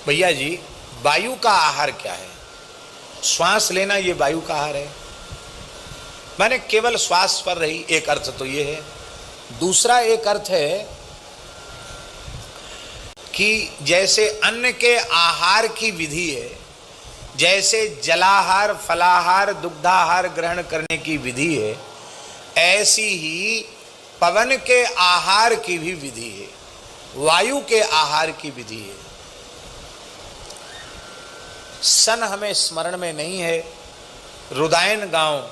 भैया जी, वायु का आहार क्या है? श्वास लेना ये वायु का आहार है। माने केवल श्वास पर रही, एक अर्थ तो ये है। दूसरा एक अर्थ है कि जैसे अन्न के आहार की विधि है, जैसे जलाहार, फलाहार, दुग्धाहार ग्रहण करने की विधि है, ऐसी ही पवन के आहार की भी विधि है, वायु के आहार की विधि है। सन हमें स्मरण में नहीं है। रुदायन गांव,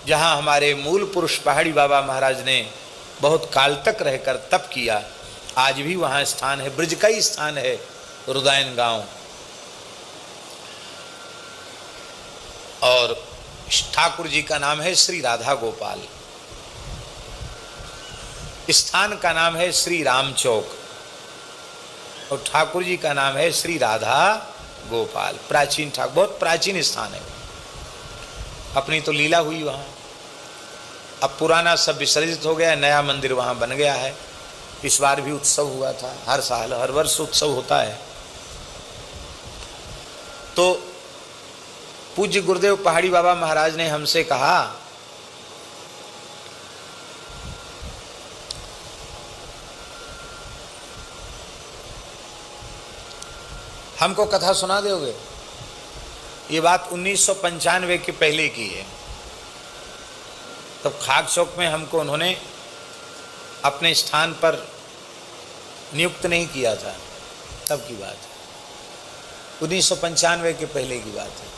जहां हमारे मूल पुरुष पहाड़ी बाबा महाराज ने बहुत काल तक रहकर तप किया, आज भी वहां स्थान है, ब्रज का ही स्थान है रुदायन गांव। और ठाकुर जी का नाम है श्री राधा गोपाल, स्थान का नाम है श्री राम चौक, और ठाकुर जी का नाम है श्री राधा गोपाल। प्राचीन ठाकुर, बहुत प्राचीन स्थान है। अपनी तो लीला हुई वहाँ। अब पुराना सब विसर्जित हो गया, नया मंदिर वहाँ बन गया है। इस बार भी उत्सव हुआ था, हर साल हर वर्ष उत्सव होता है। तो पूज्य गुरुदेव पहाड़ी बाबा महाराज ने हमसे कहा, हमको कथा सुना दोगे? ये बात 1995 के पहले की है। तब खाक चौक में हमको उन्होंने अपने स्थान पर नियुक्त नहीं किया था, तब की बात है। 1995 के पहले की बात है,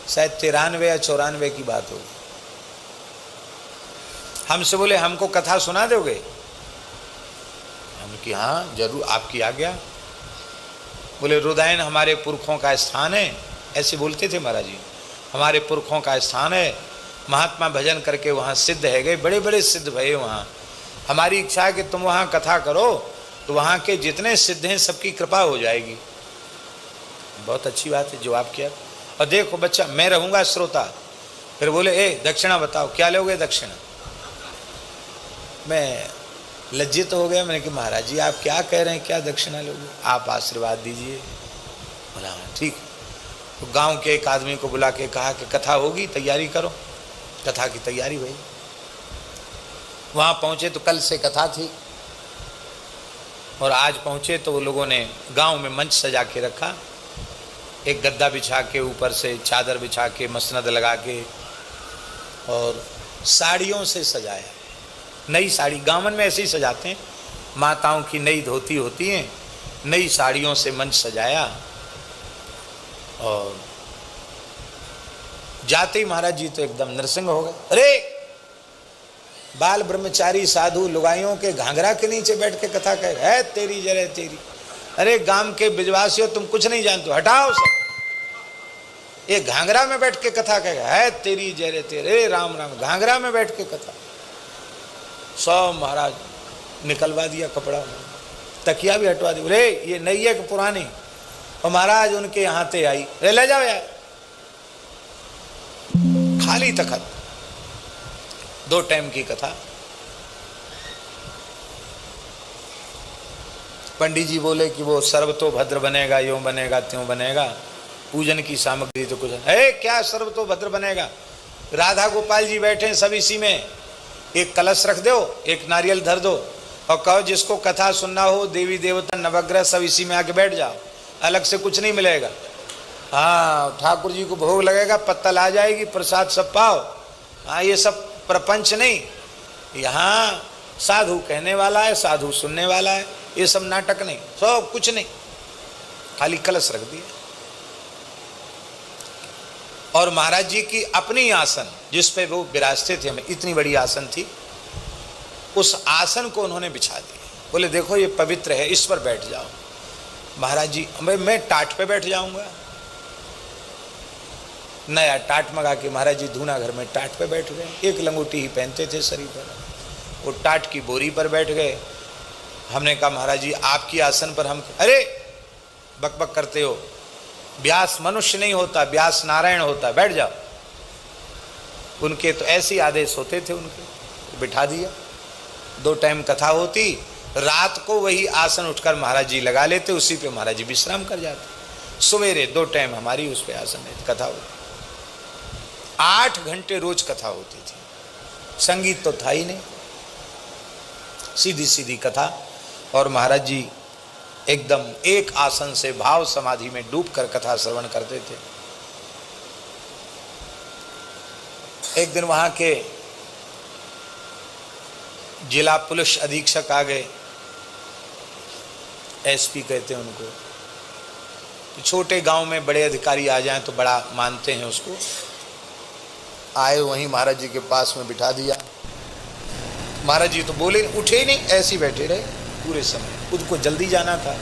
शायद 93 या 94 की बात होगी। हमसे बोले हमको कथा सुना दोगे? हम कि हाँ जरूर, आपकी आज्ञा। बोले रुदायन हमारे पुरखों का स्थान है, ऐसे बोलते थे महाराज जी, हमारे पुरखों का स्थान है, महात्मा भजन करके वहाँ सिद्ध है गए, बड़े बड़े सिद्ध भये वहाँ। हमारी इच्छा है कि तुम वहाँ कथा करो तो वहाँ के जितने सिद्ध हैं सबकी कृपा हो जाएगी। बहुत अच्छी बात है, जवाब किया। और देखो बच्चा, मैं रहूँगा श्रोता। फिर बोले ए दक्षिणा बताओ, क्या लोगे दक्षिणा? मैं लज्जित हो गया। मैंने कहा महाराज जी आप क्या कह रहे हैं, क्या दक्षिणा लोगे? आप आशीर्वाद दीजिए। बोला ठीक। तो गांव के एक आदमी को बुला के कहा कि कथा होगी, तैयारी करो। कथा की तैयारी हुई। वहाँ पहुँचे तो कल से कथा थी, और आज पहुँचे तो वो लोगों ने गांव में मंच सजा के रखा, एक गद्दा बिछा के, ऊपर से चादर बिछा के, मसनद लगा के, और साड़ियों से सजाया। नई साड़ी, गांवन में ऐसे ही सजाते हैं, माताओं की नई धोती होती हैं, नई साड़ियों से मंच सजाया। और जाते ही महाराज जी तो एकदम नरसिंह हो गए। अरे बाल ब्रह्मचारी साधु लुगाइयों के घाघरा के नीचे बैठ के कथा कह रहे है, तेरी जरे तेरी। अरे गांव के बिजवासियों तुम कुछ नहीं जानते, हटाओ सब। ये घाघरा में बैठ के कथा कह रहे है, तेरी जरे तेरे, राम राम। घाघरा में बैठ के कथा, सौ महाराज निकलवा दिया कपड़ा, तकिया भी हटवा दी। रे ये नई है कि पुरानी? और महाराज उनके यहाँ ते आई, रे ले जाओ यार। खाली तखत, 2 टाइम की कथा। पंडित जी बोले कि वो सर्व तो भद्र बनेगा, यूं बनेगा त्यों बनेगा, पूजन की सामग्री तो कुछ है। क्या सर्व तो भद्र बनेगा? राधा गोपाल जी बैठे हैं सब इसी में, एक कलश रख दो, एक नारियल धर दो, और कहो जिसको कथा सुनना हो, देवी देवता नवग्रह सब इसी में आके बैठ जाओ, अलग से कुछ नहीं मिलेगा। हाँ ठाकुर जी को भोग लगेगा, पत्तल आ जाएगी, प्रसाद सब पाओ। हाँ ये सब प्रपंच नहीं, यहाँ साधु कहने वाला है, साधु सुनने वाला है, ये सब नाटक नहीं, सब कुछ नहीं, खाली कलश रख दिया। और महाराज जी की अपनी आसन जिस पे वो विराजते थे, हमें इतनी बड़ी आसन थी, उस आसन को उन्होंने बिछा दिया। बोले देखो ये पवित्र है, इस पर बैठ जाओ। महाराज जी मैं टाट पे बैठ जाऊंगा। नया टाट मंगा के महाराज जी धूना घर में टाट पे बैठ गए। एक लंगोटी ही पहनते थे शरीर पर, वो टाट की बोरी पर बैठ गए। हमने कहा महाराज जी आपकी आसन पर हम, अरे बकबक करते हो, व्यास मनुष्य नहीं होता, व्यास नारायण होता, बैठ जाओ। उनके तो ऐसे ही आदेश होते थे, उनके बिठा दिया। 2 टाइम कथा होती, रात को वही आसन उठकर महाराज जी लगा लेते, उसी पे महाराज जी विश्राम कर जाते। सवेरे 2 टाइम हमारी उस पे आसन है, कथा हो। 8 घंटे रोज कथा होती थी, संगीत तो था ही नहीं, सीधी सीधी कथा। और महाराज जी एकदम एक आसन से भाव समाधि में डूबकर कथा श्रवण करते थे। एक दिन वहां के जिला पुलिस अधीक्षक आ गए, एसपी कहते हैं उनको। तो छोटे गांव में बड़े अधिकारी आ जाएं तो बड़ा मानते हैं उसको। आए, वहीं महाराज जी के पास में बिठा दिया। महाराज जी तो बोले, उठे ही नहीं, ऐसे ही बैठे रहे पूरे समय। उनको जल्दी जाना था।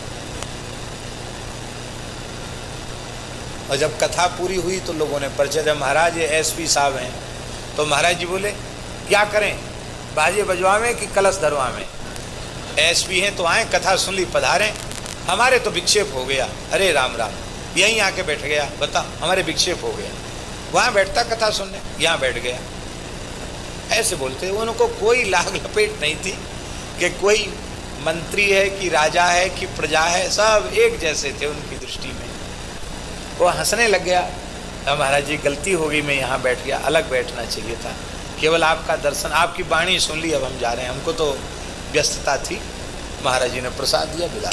और जब कथा पूरी हुई तो लोगों ने परिचय दिया, महाराज ये एसपी साहब हैं। तो महाराज जी बोले, क्या करें, बाजे बजवावें कि कलश धरवावें? एसपी हैं तो आए, कथा सुन ली, पधारें। हमारे तो विक्षेप हो गया। अरे राम राम, यहीं आके बैठ गया, बता, हमारे विक्षेप हो गया। वहाँ बैठता कथा सुनने, यहाँ बैठ गया। ऐसे बोलते। उनको कोई लाग लपेट नहीं थी कि कोई मंत्री है कि राजा है कि प्रजा है, सब एक जैसे थे उनकी दृष्टि में। वो हंसने लग गया। महाराज जी गलती हो गई, मैं यहाँ बैठ गया, अलग बैठना चाहिए था। केवल आपका दर्शन, आपकी वाणी सुन ली, अब हम जा रहे हैं, हमको तो व्यस्तता थी। महाराज जी ने प्रसाद दिया, विदा।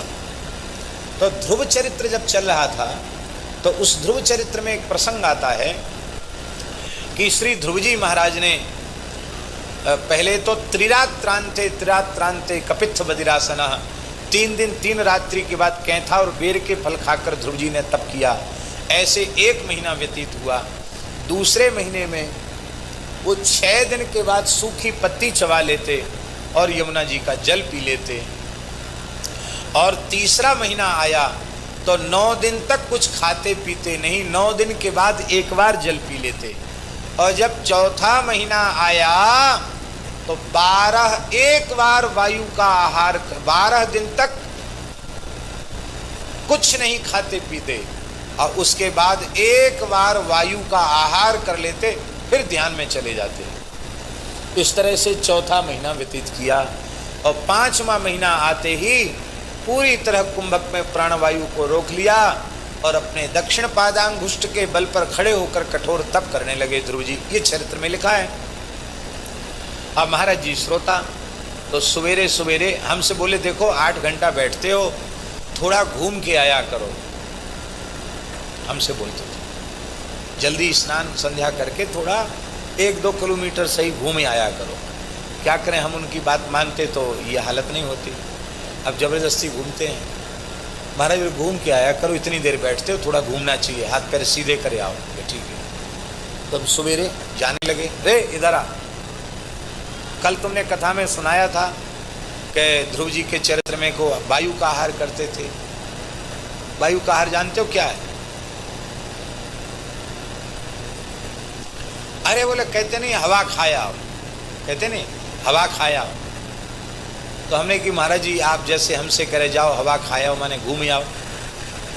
तो ध्रुव चरित्र जब चल रहा था तो उस ध्रुव चरित्र में एक प्रसंग आता है कि श्री ध्रुव जी महाराज ने पहले तो त्रिरात्रांते कपित्थ बदिरासना, 3 दिन 3 रात्रि के बाद कैंथा और बेर के फल खाकर ध्रुव जी ने तप किया। ऐसे 1 महीना व्यतीत हुआ। दूसरे महीने में वो 6 दिन के बाद सूखी पत्ती चबा लेते और यमुना जी का जल पी लेते। और तीसरा महीना आया तो 9 दिन तक कुछ खाते पीते नहीं, 9 दिन के बाद एक बार जल पी लेते। और जब चौथा महीना आया तो 1 बार वायु का आहार, 12 दिन तक कुछ नहीं खाते पीते, और उसके बाद 1 बार वायु का आहार कर लेते, फिर ध्यान में चले जाते। इस तरह से चौथा महीना व्यतीत किया। और 5वां महीना आते ही पूरी तरह कुंभक में प्राणवायु को रोक लिया और अपने दक्षिण पादांगुष्ठ के बल पर खड़े होकर कठोर तप करने लगे ध्रुव जी। ये चरित्र में लिखा है। अब महाराज जी श्रोता तो सवेरे सवेरे हमसे बोले, देखो 8 घंटा बैठते हो, थोड़ा घूम के आया करो। हमसे बोलते थे जल्दी स्नान संध्या करके थोड़ा 1-2 किलोमीटर सही घूम आया करो। क्या करें, हम उनकी बात मानते तो ये हालत नहीं होती। अब जबरदस्ती घूमते हैं। महाराज घूम के आया करो, इतनी देर बैठते हो, थोड़ा घूमना चाहिए, हाथ पैर सीधे करे आओ। ठीक है। तब सवेरे जाने लगे। रे इधर आ, कल तुमने कथा में सुनाया था कि ध्रुव जी के चरित्र में को वायु का आहार करते थे। वायु का आहार जानते हो क्या है? अरे बोले, कहते नहीं हवा खाया, कहते नहीं हवा खाया। तो हमने कि महाराज जी आप जैसे हमसे करे जाओ हवा खाया हो, माने घूम आओ।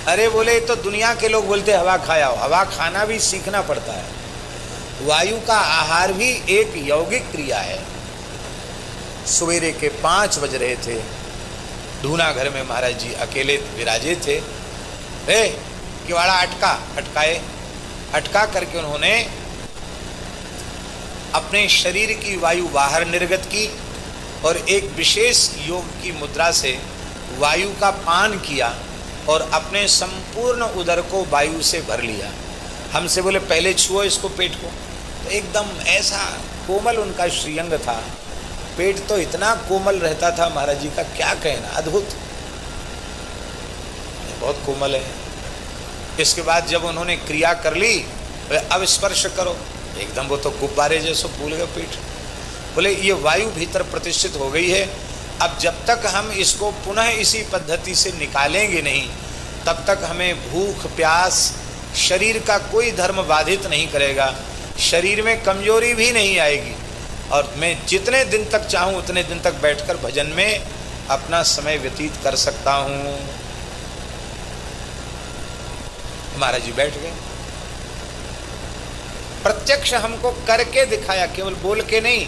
अरे बोले, तो दुनिया के लोग बोलते हवा खाया हो, हवा खाना भी सीखना पड़ता है। वायु का आहार भी एक यौगिक क्रिया है। सवेरे के 5 बज रहे थे, ढूना घर में महाराज जी अकेले विराजे थे। किवाड़ा अटकाए, अटका करके उन्होंने अपने शरीर की वायु बाहर निर्गत की और एक विशेष योग की मुद्रा से वायु का पान किया और अपने संपूर्ण उदर को वायु से भर लिया। हमसे बोले, पहले छुओ इसको, पेट को। तो एकदम ऐसा कोमल उनका श्रीअंग था, पेट तो इतना कोमल रहता था महाराज जी का, क्या कहना, अद्भुत, बहुत कोमल है। इसके बाद जब उन्होंने क्रिया कर ली, अब स्पर्श करो, एकदम वो तो गुब्बारे जैसे फूल गए पेट। बोले ये वायु भीतर प्रतिष्ठित हो गई है, अब जब तक हम इसको पुनः इसी पद्धति से निकालेंगे नहीं, तब तक हमें भूख प्यास, शरीर का कोई धर्म बाधित नहीं करेगा, शरीर में कमजोरी भी नहीं आएगी, और मैं जितने दिन तक चाहूँ उतने दिन तक बैठकर भजन में अपना समय व्यतीत कर सकता हूँ। महाराज जी बैठ गए, प्रत्यक्ष हमको करके दिखाया, केवल बोल के नहीं,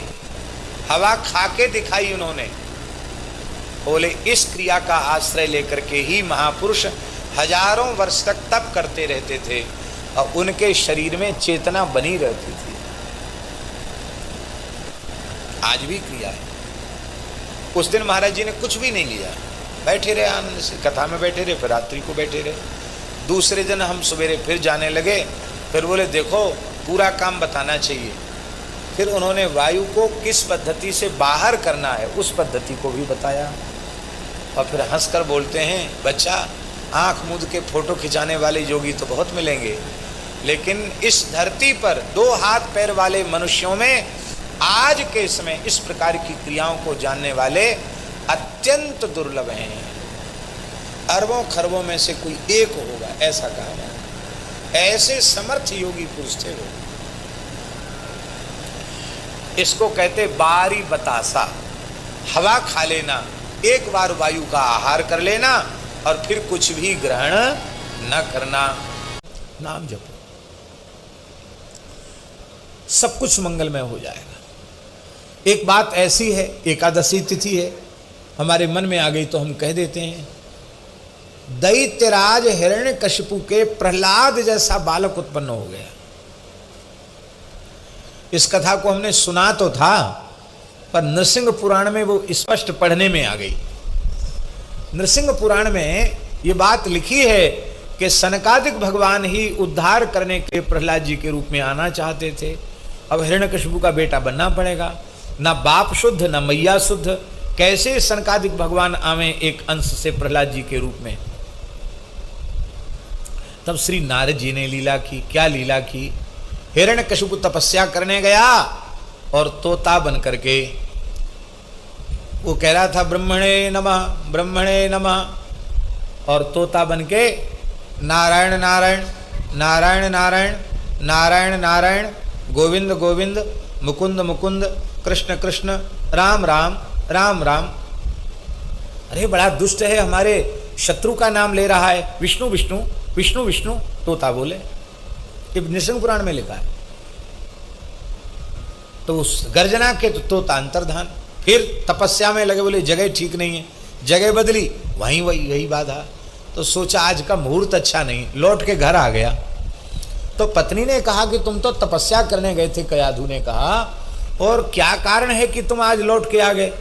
हवा खा के दिखाई उन्होंने। बोले इस क्रिया का आश्रय लेकर के ही महापुरुष हजारों वर्ष तक तप करते रहते थे और उनके शरीर में चेतना बनी रहती थी। आज भी क्रिया है। उस दिन महाराज जी ने कुछ भी नहीं लिया, बैठे रहे आनंद से, कथा में बैठे रहे, फिर रात्रि को बैठे रहे। दूसरे दिन हम सवेरे फिर जाने लगे, फिर बोले देखो पूरा काम बताना चाहिए। फिर उन्होंने वायु को किस पद्धति से बाहर करना है उस पद्धति को भी बताया। और फिर हंसकर बोलते हैं, बच्चा आंख मूंद के फोटो खिंचाने वाले योगी तो बहुत मिलेंगे, लेकिन इस धरती पर 2 हाथ पैर वाले मनुष्यों में आज के समय इस प्रकार की क्रियाओं को जानने वाले अत्यंत दुर्लभ हैं। अरबों खरबों में से कोई एक होगा, ऐसा कहा है। ऐसे समर्थ योगी पुरुष थे वो। इसको कहते बारी बतासा, हवा खा लेना, एक बार वायु का आहार कर लेना और फिर कुछ भी ग्रहण न करना। नाम जपो, सब कुछ मंगलमय हो जाएगा। एक बात ऐसी है, एकादशी तिथि है, हमारे मन में आ गई तो हम कह देते हैं, दैत्यराज हिरण्यकशिपु के प्रहलाद जैसा बालक उत्पन्न हो गया। इस कथा को हमने सुना तो था, पर नृसिंह पुराण में वो स्पष्ट पढ़ने में आ गई। नृसिंह पुराण में ये बात लिखी है कि सनकादिक भगवान ही उद्धार करने के प्रहलाद जी के रूप में आना चाहते थे। अब हिरण्यकशिपु का बेटा बनना पड़ेगा, ना बाप शुद्ध ना मैया शुद्ध, कैसे सनकादिक भगवान आवे एक अंश से प्रहलाद जी के रूप में। तब श्री नारद जी ने लीला की। क्या लीला की? हिरण्यकशिपु तपस्या करने गया और तोता बन करके वो कह रहा था ब्रह्मणे नमः ब्रह्मणे नमः, और तोता बन के नारायण नारायण नारायण नारायण नारायण नारायण गोविंद गोविंद मुकुंद मुकुंद कृष्ण कृष्ण राम राम राम राम। अरे बड़ा दुष्ट है, हमारे शत्रु का नाम ले रहा है, विष्णु विष्णु विष्णु विष्णु। तोता बोले, ये नृसिंह पुराण में लिखा है। तो उस गर्जना के तो तोता अंतर्धान। फिर तपस्या में लगे, बोले जगह ठीक नहीं है, जगह बदली, वहीं वही बाधा। तो सोचा आज का मुहूर्त अच्छा नहीं, लौट के घर आ गया। तो पत्नी ने कहा कि तुम तो तपस्या करने गए थे। कयाधु ने कहा, और क्या कारण है कि तुम आज लौट के आ गए?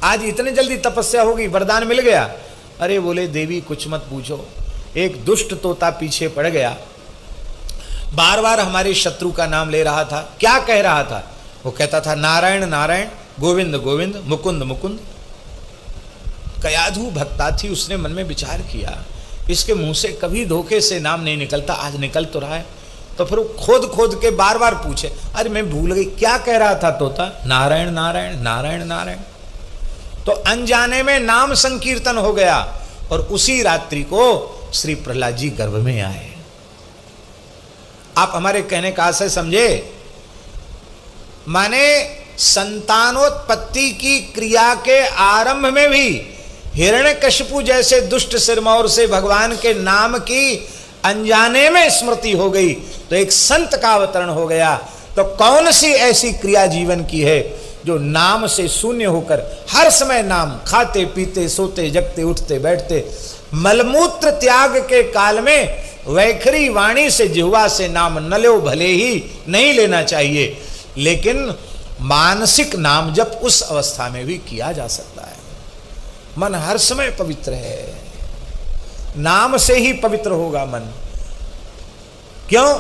आज इतने जल्दी तपस्या होगी, वरदान मिल गया? अरे बोले देवी कुछ मत पूछो, एक दुष्ट तोता पीछे पड़ गया, बार बार हमारे शत्रु का नाम ले रहा था। क्या कह रहा था? वो कहता था नारायण नारायण गोविंद गोविंद मुकुंद मुकुंद। कयाधु भक्ता थी, उसने मन में विचार किया, इसके मुंह से कभी धोखे से नाम नहीं निकलता, आज निकल तो रहा है। तो फिर वो खोद खोद के बार बार पूछे, अरे मैं भूल गई क्या कह रहा था तोता? नारायण नारायण नारायण नारायण। तो अनजाने में नाम संकीर्तन हो गया और उसी रात्रि को श्री प्रहलाद जी गर्भ में आए। आप हमारे कहने का आशय समझे? माने संतानोत्पत्ति की क्रिया के आरंभ में भी हिरण्यकशिपु जैसे दुष्ट सिरमौर से भगवान के नाम की अनजाने में स्मृति हो गई, तो एक संत का अवतरण हो गया। तो कौन सी ऐसी क्रिया जीवन की है जो नाम से शून्य होकर हर समय नाम, खाते पीते सोते जगते उठते बैठते, मलमूत्र त्याग के काल में वैखरी वाणी से जिह्वा से नाम न लो, भले ही नहीं लेना चाहिए, लेकिन मानसिक नाम जप उस अवस्था में भी किया जा सकता है। मन हर समय पवित्र है, नाम से ही पवित्र होगा मन। क्यों?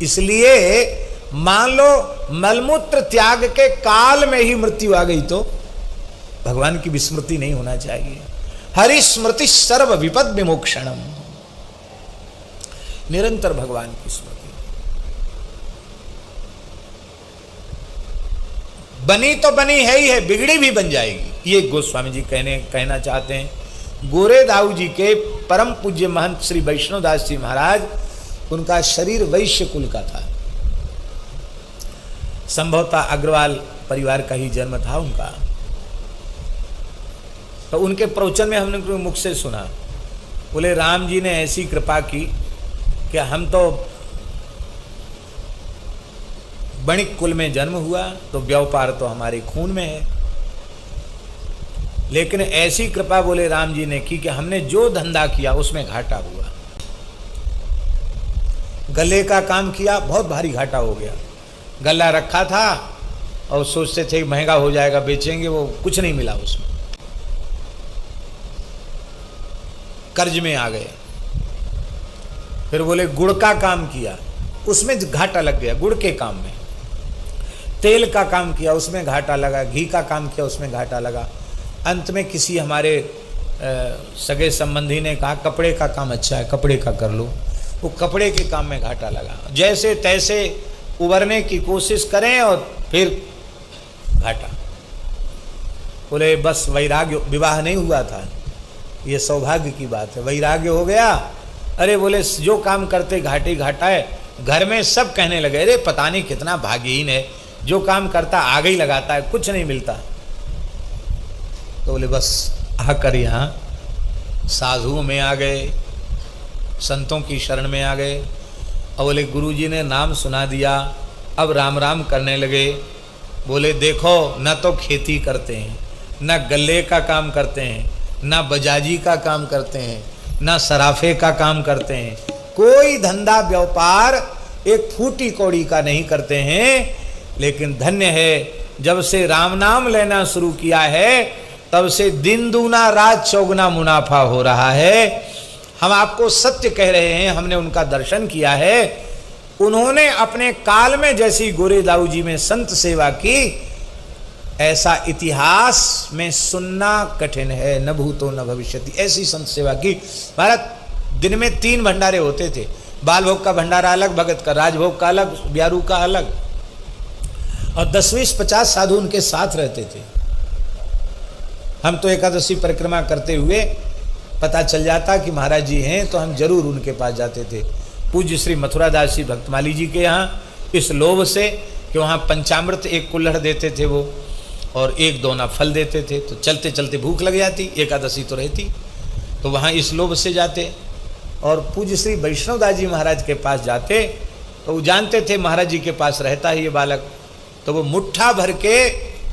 इसलिए मान लो मलमूत्र त्याग के काल में ही मृत्यु आ गई तो भगवान की विस्मृति नहीं होना चाहिए। हरि स्मृति सर्व विपद विमोक्षणम, निरंतर भगवान की स्मृति। बनी तो बनी है ही है, बिगड़ी भी बन जाएगी। ये गोस्वामी जी कहना चाहते हैं। गोरेदाऊ जी के परम पूज्य महंत श्री वैष्णोदास जी महाराज, उनका शरीर वैश्य कुल का था, संभवतः अग्रवाल परिवार का ही जन्म था उनका। तो उनके प्रवचन में हमने मुख से सुना, बोले राम जी ने ऐसी कृपा की कि हम तो बणिक कुल में जन्म हुआ, तो व्यापार तो हमारे खून में है। लेकिन ऐसी कृपा बोले राम जी ने की कि हमने जो धंधा किया उसमें घाटा हुआ। गले का काम किया, बहुत भारी घाटा हो गया। गला रखा था और सोचते थे महंगा हो जाएगा, बेचेंगे, वो कुछ नहीं मिला उसमें, कर्ज में आ गए। फिर बोले गुड़ का काम किया, उसमें घाटा लग गया, गुड़ के काम में। तेल का काम किया, उसमें घाटा लगा। घी का काम किया, उसमें घाटा लगा। अंत में किसी हमारे सगे संबंधी ने कहा कपड़े का काम अच्छा है, कपड़े का कर लो। वो कपड़े के काम में घाटा लगा। जैसे तैसे उबरने की कोशिश करें और फिर घाटा। बोले बस वैराग्य, विवाह नहीं हुआ था, ये सौभाग्य की बात है, वैराग्य हो गया। अरे बोले जो काम करते घाटे घाटा है। घर में सब कहने लगे अरे पता नहीं कितना भाग्यहीन है, जो काम करता आगे ही लगाता है, कुछ नहीं मिलता। तो बोले बस आकर यहाँ साधुओं में आ गए, संतों की शरण में आ गए। और बोले गुरुजी ने नाम सुना दिया, अब राम राम करने लगे। बोले देखो न तो खेती करते हैं, न गले का काम करते हैं, न बजाजी का काम करते हैं, न सराफे का काम करते हैं, कोई धंधा व्यापार एक फूटी कौड़ी का नहीं करते हैं। लेकिन धन्य है जब से राम नाम लेना शुरू किया है तब से दिन दूना रात चौगुना मुनाफा हो रहा है। हम आपको सत्य कह रहे हैं, हमने उनका दर्शन किया है। उन्होंने अपने काल में जैसी गोरेदाऊ जी में संत सेवा की, ऐसा इतिहास में सुनना कठिन है। न भूतो न भविष्यति, ऐसी संत सेवा की। भारत दिन में 3 भंडारे होते थे। बाल भोग का भंडारा अलग, भगत का, राजभोग का अलग, ब्यारू का अलग। और 10-20-50 साधु उनके साथ रहते थे। हम तो एकादशी परिक्रमा करते हुए पता चल जाता कि महाराज जी हैं तो हम जरूर उनके पास जाते थे। पूज्य श्री मथुरादास जी भक्तमाली जी के यहाँ इस लोभ से कि वहाँ पंचामृत 1 कुल्हड़ देते थे वो, और 1 दोना फल देते थे। तो चलते चलते भूख लग जाती, एकादशी तो रहती, तो वहाँ इस लोभ से जाते। और पूज्य श्री वैष्णवदास जी महाराज के पास जाते तो वो जानते थे महाराज जी के पास रहता है ये बालक, तो वो मुट्ठा भर के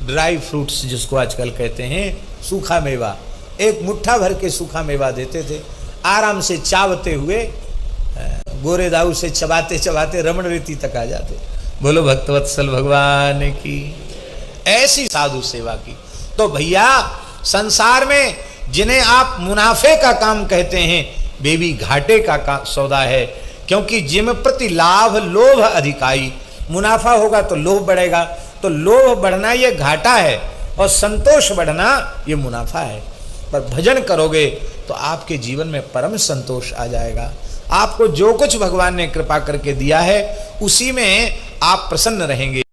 ड्राई फ्रूट्स जिसको आजकल कहते हैं, सूखा मेवा, 1 मुट्ठा भर के सूखा मेवा देते थे। आराम से चावते हुए गोरेदाऊ से चबाते चबाते रमण रीति तक आ जाते। बोलो भक्तवत्सल भगवान की। ऐसी साधु सेवा की। तो भैया संसार में जिन्हें आप मुनाफे का काम कहते हैं, वे भी घाटे का सौदा है। क्योंकि जिम प्रति लाभ लोभ अधिकाई, मुनाफा होगा तो लोभ बढ़ेगा, तो लोभ बढ़ना ये घाटा है और संतोष बढ़ना ये मुनाफा है। पर भजन करोगे तो आपके जीवन में परम संतोष आ जाएगा। आपको जो कुछ भगवान ने कृपा करके दिया है उसी में आप प्रसन्न रहेंगे।